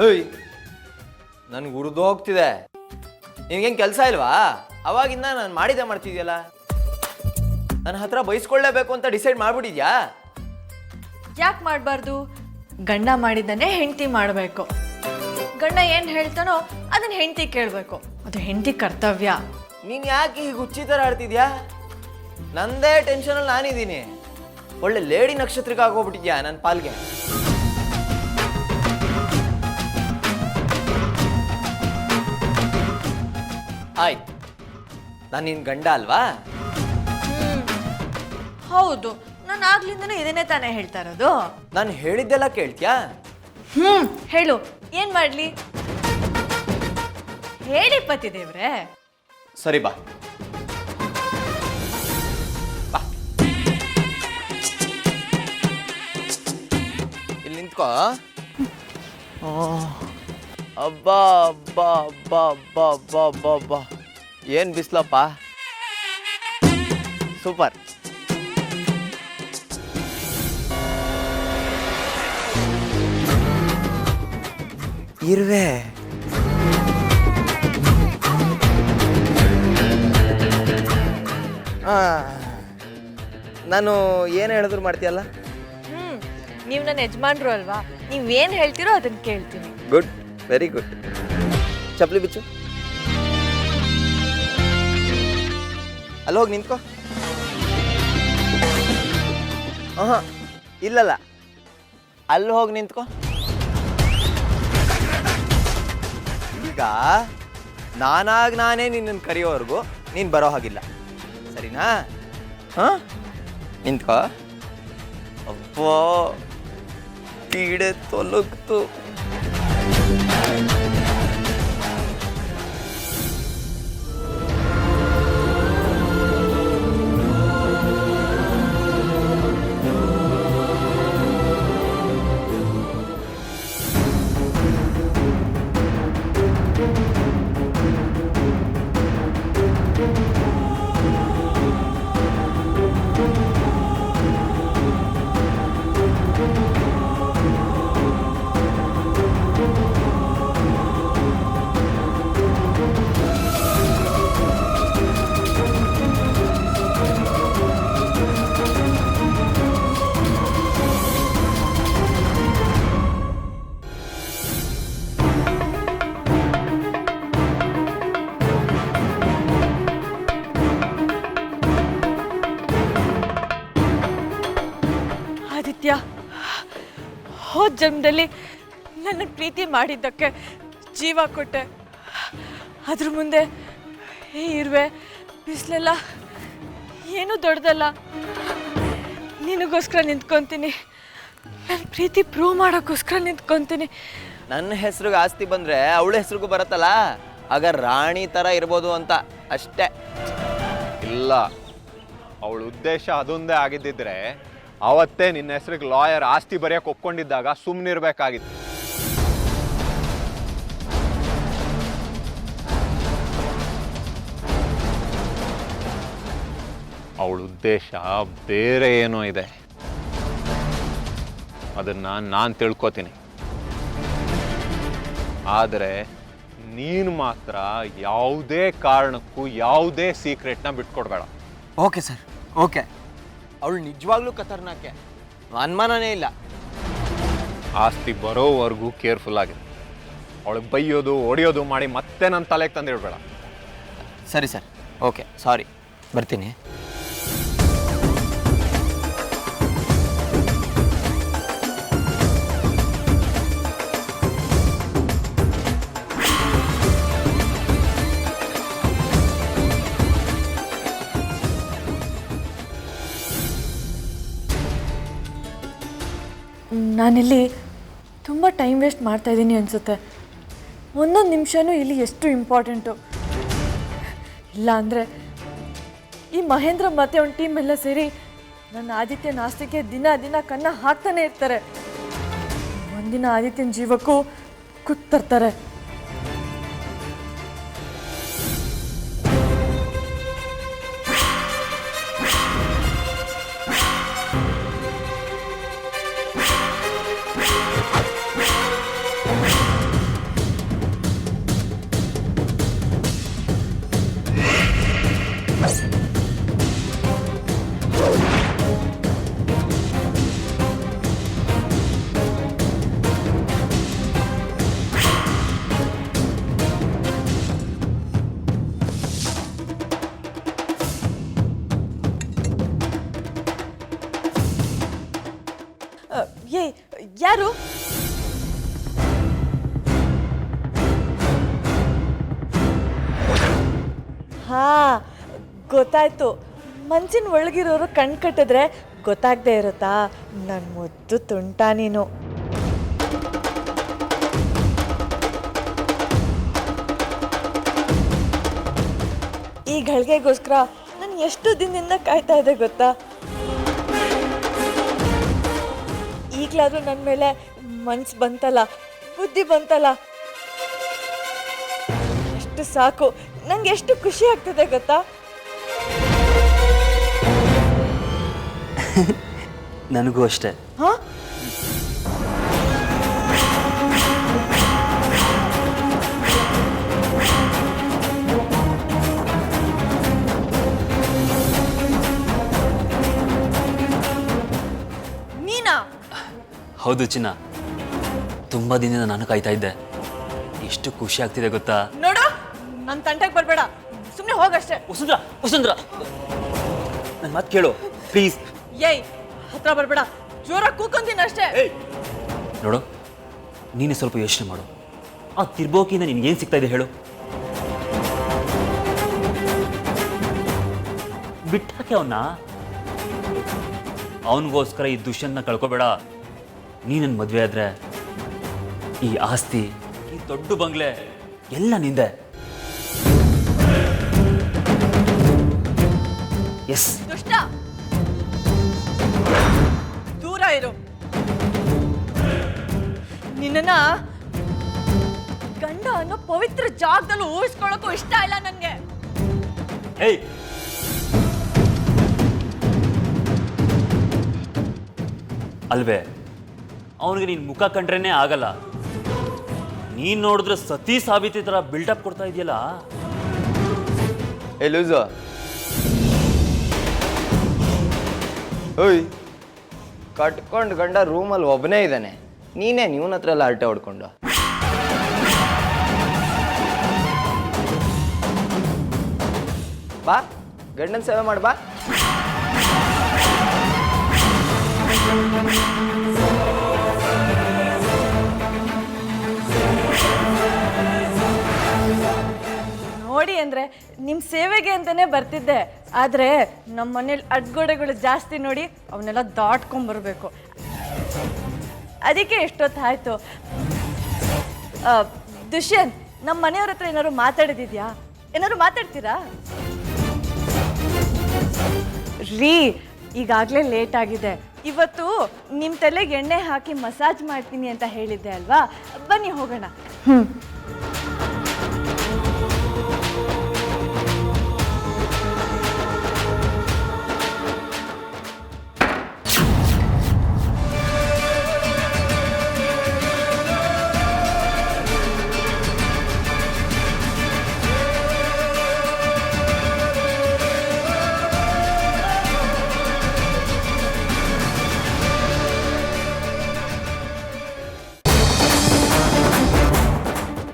ಏಯ್, ನನ್ಗೆ ಉರಿದು ಹೋಗ್ತಿದೆ. ನಿನ್ಗೇನು ಕೆಲಸ ಇಲ್ವಾ? ಅವಾಗಿಂದ ನಾನು ಮಾಡಿದ್ದೆ ಮಾಡ್ತಿದ್ಯಲ್ಲ. ನನ್ನ ಹತ್ರ ಬೈಸ್ಕೊಳ್ಳೇಬೇಕು ಅಂತ ಡಿಸೈಡ್ ಮಾಡ್ಬಿಟ್ಟಿದ್ಯಾ? ಯಾಕೆ ಮಾಡಬಾರ್ದು? ಗಂಡ ಮಾಡಿದ್ದಾನೆ ಹೆಂಡತಿ ಮಾಡಬೇಕು. ಗಂಡ ಏನು ಹೇಳ್ತಾನೋ ಅದನ್ನ ಹೆಂಡತಿ ಕೇಳಬೇಕು. ಅದು ಹೆಂಡತಿ ಕರ್ತವ್ಯ. ನೀನು ಯಾಕೆ ಈಗ ಹುಚ್ಚಿ ಥರ ಆಡ್ತಿದ್ಯಾ? ನಂದೇ ಟೆನ್ಷನಲ್ಲಿ ನಾನಿದ್ದೀನಿ. ಒಳ್ಳೆ ಲೇಡಿ ನಕ್ಷತ್ರಕ್ಕೆ ಆಗೋಗ್ಬಿಟ್ಟಿದ್ಯಾ ನನ್ನ ಪಾಲ್ಗೆ. ಆಯ್ತು, ನಾನು ನಿನ್ನ ಗಂಡ ಅಲ್ವಾ? ಹೌದು, ನಾನು ಆಗ್ಲಿಂದನೂ ಇದನ್ನೇ ತಾನೇ ಹೇಳ್ತಾ ಇರೋದು. ನಾನು ಹೇಳಿದ್ದೆಲ್ಲ ಕೇಳ್ತ್ಯಾ? ಹೇಳು, ಏನ್ ಮಾಡ್ಲಿ? ಹೇಳಿ ಪತಿದೇವ್ರೆ. ಸರಿ ಬಾ ಬಾ, ಇಲ್ಲಿ ನಿಂತ್ಕೋ. ಅಬ್ಬಾ ಅಬ್ಬಾ ಅಬ್ಬಾ ಅಬ್ಬಾ ಅಬ್ಬಾ ಅಬ್ಬಾ ಅಬ್ಬಾ, ಏನು ಬಿಸ್ಲಪ್ಪ. ಸೂಪರ್. ಇರುವೆ ನಾನು ಏನು ಹೇಳಿದ್ರು ಮಾಡ್ತೀಯಲ್ಲ? ನೀವು ನನ್ನ ಯಜಮಾನ್ರು ಅಲ್ವಾ, ನೀವೇನು ಹೇಳ್ತೀರೋ ಅದನ್ನ ಕೇಳ್ತೀನಿ. Good, very good. ಚಪ್ಪಲಿ ಬಿಚ್ಚು. ಅಲ್ಲಿ ಹೋಗಿ ನಿಂತ್ಕೋ. ಇಲ್ಲಲ್ಲ, ಅಲ್ಲಿ ಹೋಗಿ ನಿಂತ್ಕೋ. ಈಗ ನಾನಾಗಿ ನಾನೇ ನಿನ್ನನ್ನು ಕರೆಯೋವರೆಗೂ ನೀನು ಬರೋ ಹಾಗಿಲ್ಲ, ಸರಿನಾ? ಹಾಂ, ನಿಂತ್ಕೋ. ಅಪ್ಪೋ, ಪೀಡೆ ತೊಲಗ್ತು. ಆದಿತ್ಯ, ಹೋದ ಜನ್ಮದಲ್ಲಿ ನನ್ನ ಪ್ರೀತಿ ಮಾಡಿದ್ದಕ್ಕೆ ಜೀವ ಕೊಟ್ಟೆ. ಅದ್ರ ಮುಂದೆ ಇರುವೆ ಬಿಸಿಲೆಲ್ಲ ಏನೂ ದೊಡ್ಡದಲ್ಲ. ನಿನಗೋಸ್ಕರ ನಿಂತ್ಕೊತೀನಿ, ನನ್ನ ಪ್ರೀತಿ ಪ್ರೂವ್ ಮಾಡೋಕ್ಕೋಸ್ಕರ ನಿಂತ್ಕೊತೀನಿ. ನನ್ನ ಹೆಸ್ರಿಗೆ ಆಸ್ತಿ ಬಂದರೆ ಅವಳ ಹೆಸ್ರಿಗೂ ಬರುತ್ತಲ್ಲ, ಆಗ ರಾಣಿ ಥರ ಇರ್ಬೋದು ಅಂತ ಅಷ್ಟೇ. ಇಲ್ಲ, ಅವಳ ಉದ್ದೇಶ ಅದೊಂದೇ ಆಗಿದ್ದಿದ್ರೆ ಅವತ್ತೇ ನಿನ್ನ ಹೆಸರಿಗೆ ಲಾಯರ್ ಆಸ್ತಿ ಬರೆಯೋಕೆ ಒಪ್ಕೊಂಡಿದ್ದಾಗ ಸುಮ್ಮನಿರ್ಬೇಕಾಗಿತ್ತು. ಅವಳ ಉದ್ದೇಶ ಬೇರೆ ಏನೋ ಇದೆ, ಅದನ್ನು ನಾನು ತಿಳ್ಕೊತೀನಿ. ಆದರೆ ನೀನು ಮಾತ್ರ ಯಾವುದೇ ಕಾರಣಕ್ಕೂ ಯಾವುದೇ ಸೀಕ್ರೆಟ್ನ ಬಿಟ್ಕೊಡ್ಬೇಡ. Okay sir, okay. ಅವಳು ನಿಜವಾಗ್ಲೂ ಖತರ್ನಾಕೆ, ಅನುಮಾನನೇ ಇಲ್ಲ. ಆಸ್ತಿ ಬರೋವರೆಗೂ ಕೇರ್ಫುಲ್ ಆಗಿದೆ. ಅವಳಿಗೆ ಬೈಯೋದು ಹೊಡೆಯೋದು ಮಾಡಿ ಮತ್ತೆ ನನ್ನ ತಲೆಗೆ ತಂದಿಡ್ಬೇಡ. ಸರಿ ಸರ್, ಓಕೆ, ಸಾರಿ, ಬರ್ತೀನಿ. ನಾನಿಲ್ಲಿ ತುಂಬ ಟೈಮ್ ವೇಸ್ಟ್ ಮಾಡ್ತಾಯಿದ್ದೀನಿ ಅನಿಸುತ್ತೆ. ಒಂದೊಂದು ನಿಮಿಷನೂ ಇಲ್ಲಿ ಎಷ್ಟು ಇಂಪಾರ್ಟೆಂಟು. ಇಲ್ಲ ಅಂದರೆ ಈ ಮಹೇಂದ್ರ ಮತ್ತು ಅವ್ನ ಟೀಮ್ ಎಲ್ಲ ಸೇರಿ ನನ್ನ ಆದಿತ್ಯನ ಆಸ್ತಿಗೆ ದಿನ ದಿನ ಕನ್ನ ಹಾಕ್ತಾನೆ ಇರ್ತಾರೆ. ಒಂದಿನ ಆದಿತ್ಯನ ಜೀವಕ್ಕೂ ಕುತ್ತರ್ತಾರೆ. ಏ ಯಾರು? ಹಾ ಗೊತ್ತಾಯ್ತು. ಮನ್ಸಿನ ಒಳಗಿರೋರು ಕಣ್ ಕಟ್ಟಿದ್ರೆ ಗೊತ್ತಾಗದೆ ಇರುತ್ತಾ? ನನ್ನ ಮುದ್ದು ತುಂಟ ನೀನು. ಈ ಗಳಿಗೆಗೋಸ್ಕರ ನಾನು ಎಷ್ಟು ದಿನದಿಂದ ಕಾಯ್ತಾ ಇದ್ದೆ ಗೊತ್ತಾ? ಈಗಲಾದ್ರೂ ನನ್ನ ಮೇಲೆ ಮನ್ಸು ಬಂತಲ್ಲ, ಬುದ್ಧಿ ಬಂತಲ್ಲ, ಎಷ್ಟು ಸಾಕು. ನಂಗೆ ಎಷ್ಟು ಖುಷಿ ಆಗ್ತದೆ ಗೊತ್ತಾ? ನನಗೂ ಅಷ್ಟೇ. ಹಾ ನೀನಾ? ಹೌದು ಚಿನ್ನ, ತುಂಬ ದಿನದಿಂದ ನಾನು ಕಾಯ್ತಾ ಇದ್ದೆ. ಎಷ್ಟು ಖುಷಿ ಆಗ್ತಿದೆ ಗೊತ್ತಾ? ನೋಡು, ನನ್ನ ತಂಟೆಗೆ ಬರಬೇಡ, ಸುಮ್ಮನೆ ಹೋಗಷ್ಟೇ. ವಸುಂಧ್ರ, ವಸುಂಧ್ರ, ನನ್ನ ಮಾತು ಕೇಳು ಪ್ಲೀಸ್. ಏಯ್, ಹತ್ರ ಬರಬೇಡ, ಜೋರಾಗಿ ಕೂಕೊಂತೀನಿ ಅಷ್ಟೇ. ನೋಡು, ನೀನೇ ಸ್ವಲ್ಪ ಯೋಚನೆ ಮಾಡು. ಆ ತಿರ್ಬೋಕಿಂದ ನಿನ್ಗೇನು ಸಿಗ್ತಾ ಇದೆ ಹೇಳು? ಬಿಟ್ಟಾಕೆ ಅವನ್ನ. ಅವನಿಗೋಸ್ಕರ ಈ ದುಷ್ಯಂತನ ಕಳ್ಕೊಬೇಡ. ನೀ ನನ್ನ ಮದುವೆ ಆದ್ರೆ ಈ ಆಸ್ತಿ, ಈ ದೊಡ್ಡ ಬಂಗ್ಲೆ ಎಲ್ಲ ನಿಂದೆ. ಎಸ್. ದುಷ್ಟ, ದೂರ ಇರು. ನಿನ್ನ ಗಂಡ ಅನ್ನೋ ಪವಿತ್ರ ಜಾಗದಲ್ಲಿ ಊಹಿಸ್ಕೊಳ್ಳೋಕ್ಕೂ ಇಷ್ಟ ಇಲ್ಲ ನನಗೆ. ಏಯ್, ಅಲ್ವೇ, ಅವನಿಗೆ ನೀನು ಮುಖ ಕಂಡ್ರೇನೆ ಆಗಲ್ಲ. ನೀನ್ ನೋಡಿದ್ರೆ ಸತಿ ಸಾಬೀತಿ ತರ ಬಿಲ್ಡಪ್ ಕೊಡ್ತಾ ಇದೆಯಲ್ಲ. ಏ ಲೂಸು, ಓಯ್, ಕಟ್ಕೊಂಡು ಗಂಡ ರೂಮಲ್ಲಿ ಒಬ್ಬನೇ ಇದ್ದಾನೆ, ನೀನೇ ಇವನ ಹತ್ರ ಎಲ್ಲ ಅರಟೆ ಹೊಡ್ಕೊಂಡು. ಬಾ, ಗಂಡನ ಸೇವೆ ಮಾಡಿ ಬಾ. ನೋಡಿ ಅಂದ್ರೆ ನಿಮ್ಮ ಸೇವೆಗೆ ಅಂತಾನೆ ಬರ್ತಿದ್ದೆ. ಆದರೆ ನಮ್ಮ ಮನೇಲಿ ಅಡ್ಗೋಡೆಗಳು ಜಾಸ್ತಿ ನೋಡಿ ಅವನ್ನೆಲ್ಲ ದಾಟ್ಕೊಂಡ್ಬರ್ಬೇಕು. ಅದಕ್ಕೆ ಎಷ್ಟೊತ್ತಾಯ್ತು. ದುಷ್ಯಂತ್, ನಮ್ಮ ಮನೆಯವ್ರ ಹತ್ರ ಏನಾದ್ರು ಮಾತಾಡಿದ್ಯಾ? ಏನಾದ್ರು ಮಾತಾಡ್ತೀರಾ? ರೀ, ಈಗಾಗಲೇ ಲೇಟ್ ಆಗಿದೆ. ಇವತ್ತು ನಿಮ್ಮ ತಲೆಗೆ ಎಣ್ಣೆ ಹಾಕಿ ಮಸಾಜ್ ಮಾಡ್ತೀನಿ ಅಂತ ಹೇಳಿದ್ದೆ ಅಲ್ವಾ? ಬನ್ನಿ ಹೋಗೋಣ.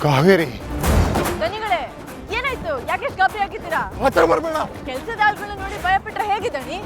ಕಾವೇರಿ, ದನಿಗಳೇ, ಏನಾಯ್ತು? ಯಾಕೆ ಗಾಬರಿ ಆಗಿದ್ದೀರಾ? ಮಾತ್ರ ಬರಬೇಡ. ಕೆಲಸದ ಆಳ್ಗಳನ್ನ ನೋಡಿ ಭಯಪಟ್ರೆ ಹೇಗೆ ದಣಿ?